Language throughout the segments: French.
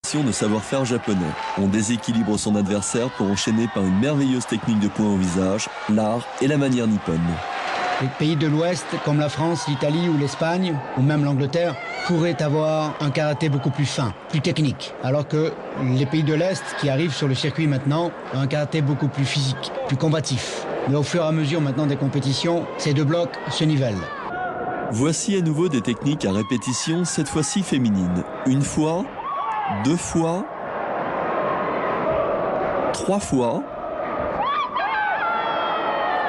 action de savoir-faire japonais. On déséquilibre son adversaire pour enchaîner par une merveilleuse technique de poing au visage, l'art et la manière nippone. Les pays de l'Ouest, comme la France, l'Italie ou l'Espagne, ou même l'Angleterre, pourraient avoir un karaté beaucoup plus fin, plus technique. Alors que les pays de l'Est, qui arrivent sur le circuit maintenant, ont un karaté beaucoup plus physique, plus combatif. Mais au fur et à mesure maintenant des compétitions, ces deux blocs se nivellent. Voici à nouveau des techniques à répétition, cette fois-ci féminines. Une fois, deux fois, trois fois,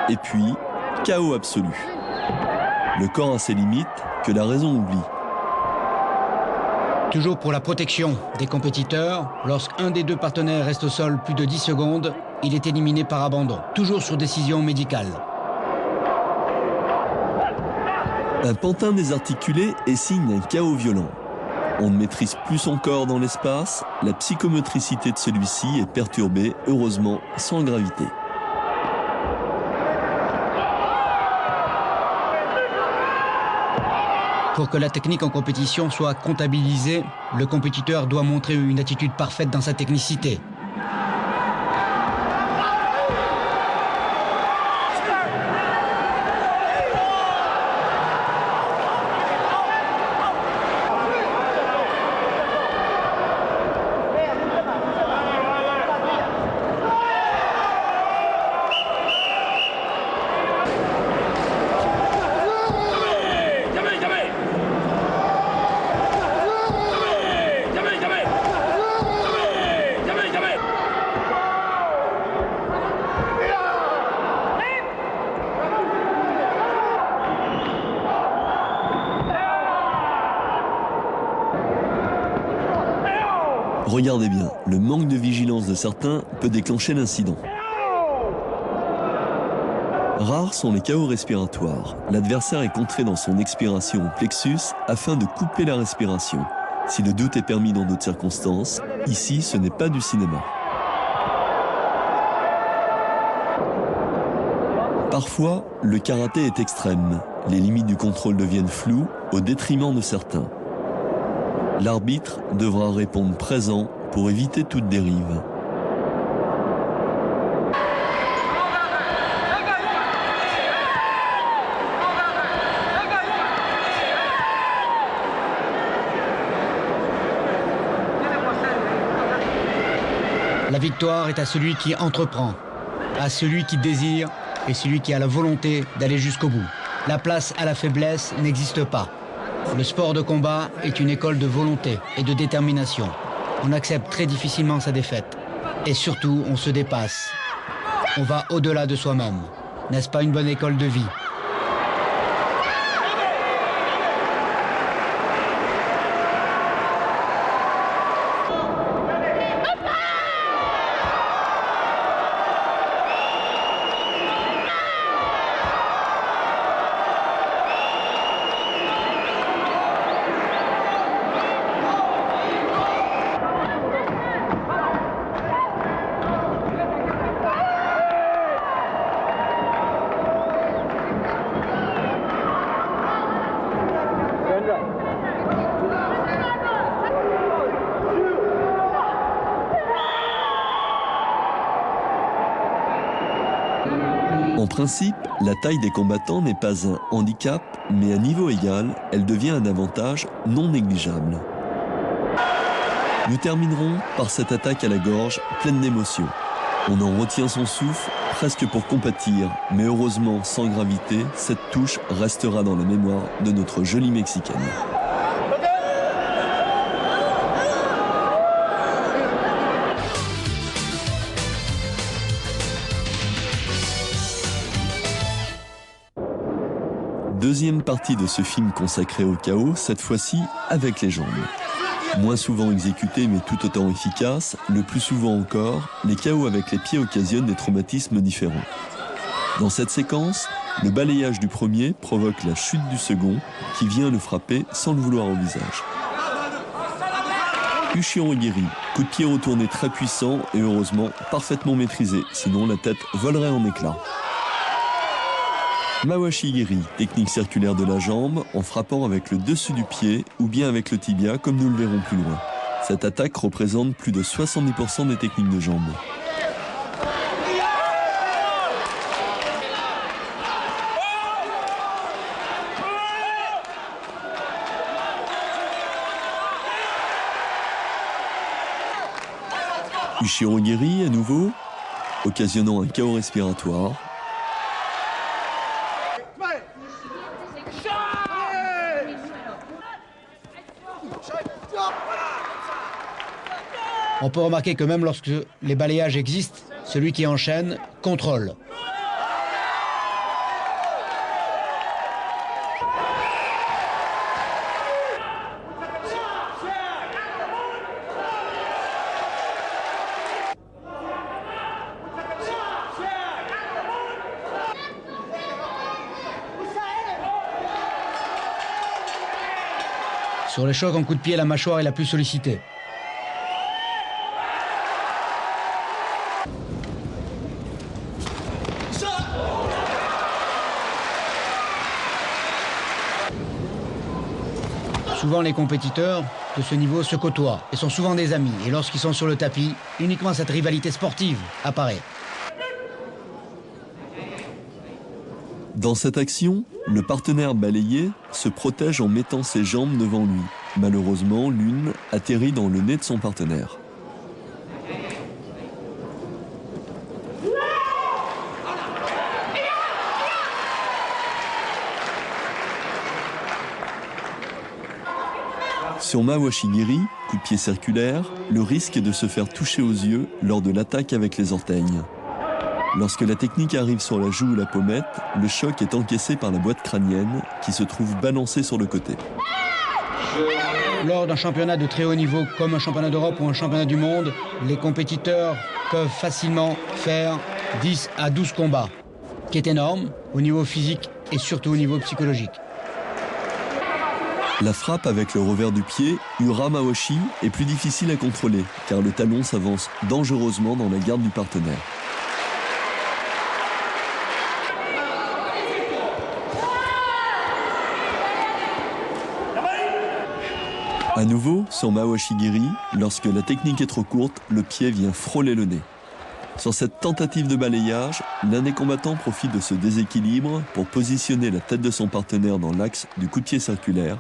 et puis KO absolu. Le corps a ses limites que la raison oublie. Toujours pour la protection des compétiteurs, lorsqu'un des deux partenaires reste au sol plus de 10 secondes, il est éliminé par abandon, toujours sur décision médicale. Un pantin désarticulé est signe d'un chaos violent. On ne maîtrise plus son corps dans l'espace, la psychomotricité de celui-ci est perturbée, heureusement sans gravité. Pour que la technique en compétition soit comptabilisée, le compétiteur doit montrer une attitude parfaite dans sa technicité. Regardez bien, le manque de vigilance de certains peut déclencher l'incident. Rares sont les chaos respiratoires. L'adversaire est contré dans son expiration au plexus afin de couper la respiration. Si le doute est permis dans d'autres circonstances, ici ce n'est pas du cinéma. Parfois, le karaté est extrême. Les limites du contrôle deviennent floues au détriment de certains. L'arbitre devra répondre présent pour éviter toute dérive. La victoire est à celui qui entreprend, à celui qui désire et celui qui a la volonté d'aller jusqu'au bout. La place à la faiblesse n'existe pas. Le sport de combat est une école de volonté et de détermination. On accepte très difficilement sa défaite. Et surtout, on se dépasse. On va au-delà de soi-même. N'est-ce pas une bonne école de vie ? En principe, la taille des combattants n'est pas un handicap, mais à niveau égal, elle devient un avantage non négligeable. Nous terminerons par cette attaque à la gorge pleine d'émotion. On en retient son souffle, presque pour compatir, mais heureusement sans gravité, cette touche restera dans la mémoire de notre jolie Mexicaine. Deuxième partie de ce film consacré au chaos, cette fois-ci avec les jambes. Moins souvent exécutés mais tout autant efficaces, le plus souvent encore, les chaos avec les pieds occasionnent des traumatismes différents. Dans cette séquence, le balayage du premier provoque la chute du second qui vient le frapper sans le vouloir au visage. Uchion Igiri, coup de pied retourné très puissant et heureusement parfaitement maîtrisé, sinon la tête volerait en éclats. Mawashi Giri, technique circulaire de la jambe en frappant avec le dessus du pied ou bien avec le tibia comme nous le verrons plus loin. Cette attaque représente plus de 70% des techniques de jambes. Ushiro Giri à nouveau, occasionnant un chaos respiratoire. On peut remarquer que même lorsque les balayages existent, celui qui enchaîne contrôle. Sur les chocs en coup de pied, la mâchoire est la plus sollicitée. Souvent, les compétiteurs de ce niveau se côtoient et sont souvent des amis. Et lorsqu'ils sont sur le tapis, uniquement cette rivalité sportive apparaît. Dans cette action, le partenaire balayé se protège en mettant ses jambes devant lui. Malheureusement, l'une atterrit dans le nez de son partenaire. Sur Mawashigiri, coup de pied circulaire, le risque est de se faire toucher aux yeux lors de l'attaque avec les orteils. Lorsque la technique arrive sur la joue ou la pommette, le choc est encaissé par la boîte crânienne qui se trouve balancée sur le côté. Lors d'un championnat de très haut niveau comme un championnat d'Europe ou un championnat du monde, les compétiteurs peuvent facilement faire 10 à 12 combats, qui est énorme au niveau physique et surtout au niveau psychologique. La frappe avec le revers du pied, Ura Mawashi, est plus difficile à contrôler car le talon s'avance dangereusement dans la garde du partenaire. À nouveau, sur Mawashigiri, lorsque la technique est trop courte, le pied vient frôler le nez. Sur cette tentative de balayage, l'un des combattants profite de ce déséquilibre pour positionner la tête de son partenaire dans l'axe du coup de pied circulaire.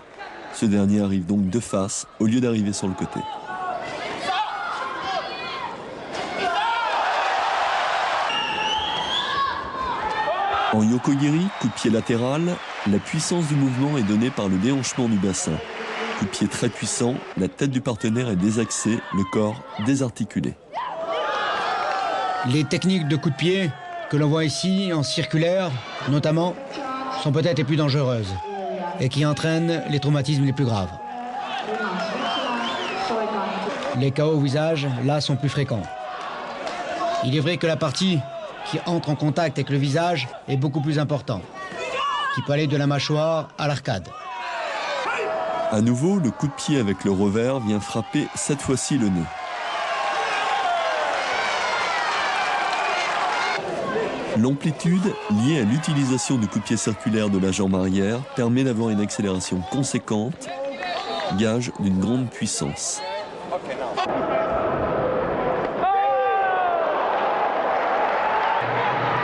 Ce dernier arrive donc de face au lieu d'arriver sur le côté. En Yokogiri, coup de pied latéral, la puissance du mouvement est donnée par le déhanchement du bassin. Coup de pied très puissant, la tête du partenaire est désaxée, le corps désarticulé. Les techniques de coup de pied que l'on voit ici en circulaire, notamment, sont peut-être les plus dangereuses et qui entraînent les traumatismes les plus graves. Les KO au visage, là, sont plus fréquents. Il est vrai que la partie qui entre en contact avec le visage est beaucoup plus importante, qui peut aller de la mâchoire à l'arcade. À nouveau, le coup de pied avec le revers vient frapper cette fois-ci le nez. L'amplitude liée à l'utilisation du coup de pied circulaire de la jambe arrière permet d'avoir une accélération conséquente, gage d'une grande puissance.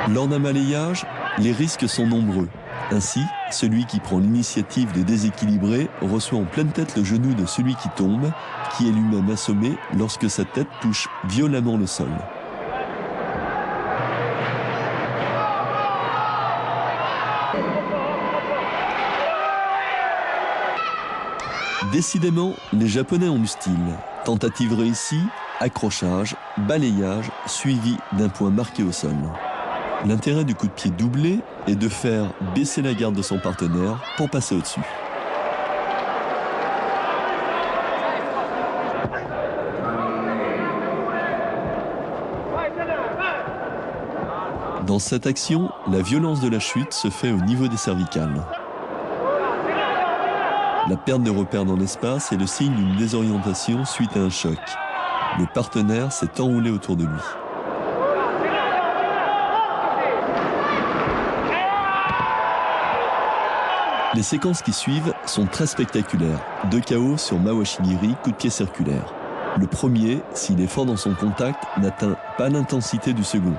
Lors d'un balayage, les risques sont nombreux. Ainsi, celui qui prend l'initiative de déséquilibrer reçoit en pleine tête le genou de celui qui tombe, qui est lui-même assommé lorsque sa tête touche violemment le sol. Décidément, les Japonais ont du style. Tentative réussie, accrochage, balayage, suivi d'un point marqué au sol. L'intérêt du coup de pied doublé est de faire baisser la garde de son partenaire pour passer au-dessus. Dans cette action, la violence de la chute se fait au niveau des cervicales. La perte de repère dans l'espace est le signe d'une désorientation suite à un choc. Le partenaire s'est enroulé autour de lui. Les séquences qui suivent sont très spectaculaires. 2 KO sur Mawashigiri, coup de pied circulaire. Le premier, s'il est fort dans son contact, n'atteint pas l'intensité du second.